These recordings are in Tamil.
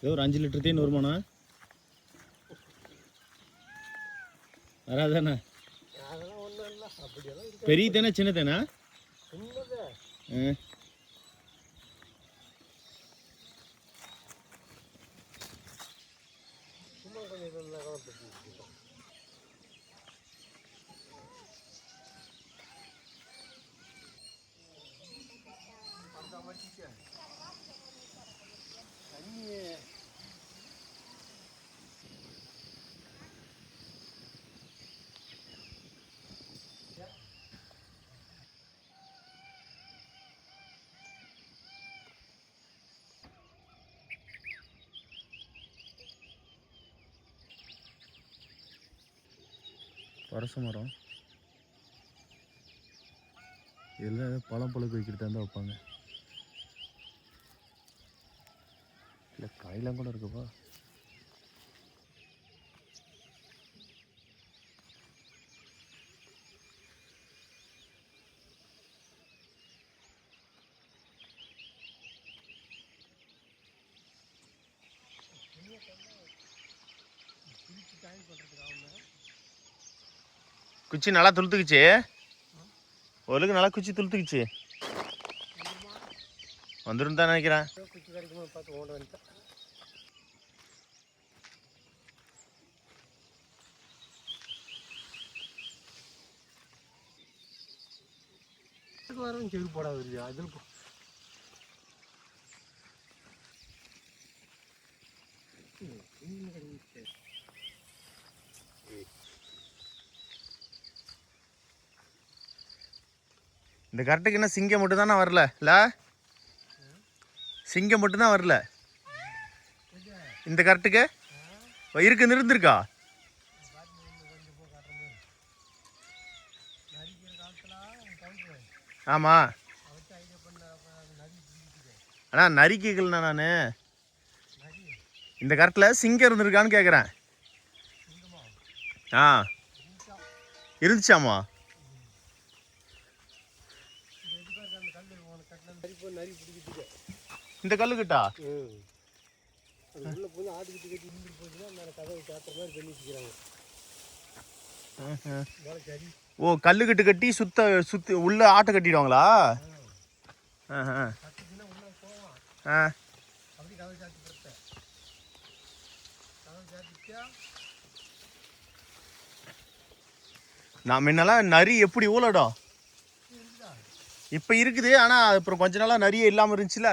ஏதோ ஒரு 5 லிட்டர் தேன் வருமாண்ணா? வராதானே? பெரிய தேனா சின்ன தேனா? பரச மரம் இதில் பழம் பழுக்க வைக்கிட்டு தான் வைப்பாங்க. இல்லை காயெல்லாம் கூட இருக்குப்பா. குச்சி நல்லா துளுத்துக்குச்சு. ஒழுங்கு நல்லா குச்சி துளுத்துக்குச்சு. வந்துடும் தான் நினைக்கிறேன். குச்சி கிடைக்குமா பார்த்து ஓட வந்துட்டேன். வரும் செரு போடாது அதில் இந்த கரெக்டுக்கு என்ன சிங்கம் மட்டும் தானே வரல? இல்லை சிங்கம் மட்டும்தான் வரல இந்த கரெக்டுக்கு. இருக்கு இருந்திருக்கா? ஆமாம் அண்ணா நரிக்கீக்கள்ண்ணா. நான் இந்த கரெக்டில் சிங்கம் இருந்திருக்கான்னு கேட்குறேன். ஆ இருந்துச்சாமா? இந்த கல்லுக்கிட்டா ஓ கல்லுக்கட்டு கட்டி சுத்தி உள்ள ஆட்டை கட்டிடுவாங்களா? நான் முன்னெல்லாம் நரி எப்படி ஊழடும் இப்போ இருக்குது. ஆனால் அப்புறம் கொஞ்ச நாளாக நிறைய இல்லாமல் இருந்துச்சுல.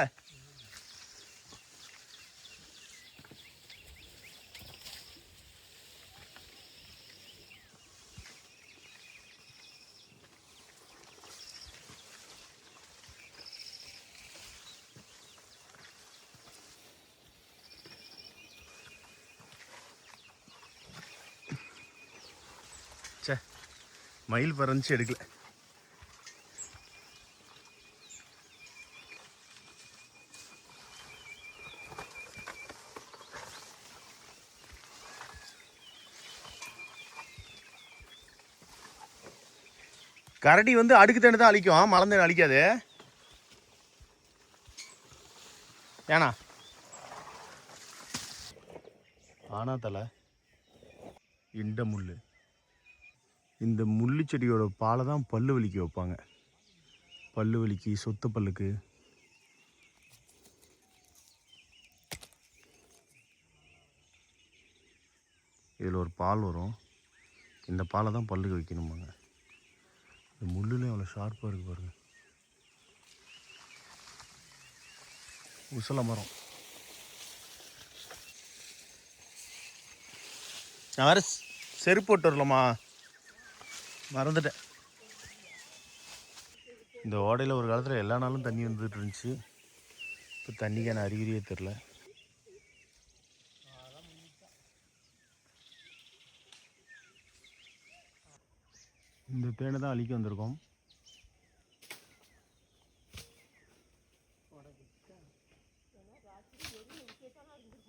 சே மயில் பறந்துச்சு எடுக்கல. கரடி வந்து அடுக்கு தண்ணி தான் அழிக்கும், மலர்ந்து அழிக்காது. ஏன்னா ஆனா தலை இந்த முள், இந்த முள்ளு செடியோட பாலை தான் பல்லு வலிக்க வைப்பாங்க. பல்லு வலிக்கு, சொத்த பல்லுக்கு. இதில் ஒரு பால் வரும், இந்த பாலை தான் பல்லுக்கு வைக்கணுமாங்க. இந்த முள்ளுலேயும் அவ்வளோ ஷார்ப்பாக இருக்குது பாருங்க. உசல மரம். நான் வேறு செருப்பு போட்டு வரலாமா, மறந்துட்டேன். இந்த ஓடையில் ஒரு காலத்தில் எல்லா நாளும் தண்ணி வந்துட்டு இருந்துச்சு. இப்போ தண்ணிக்கான அறிகுறியே தெரில. இந்த தேனை தான் அழிக்க வந்திருக்கோம்.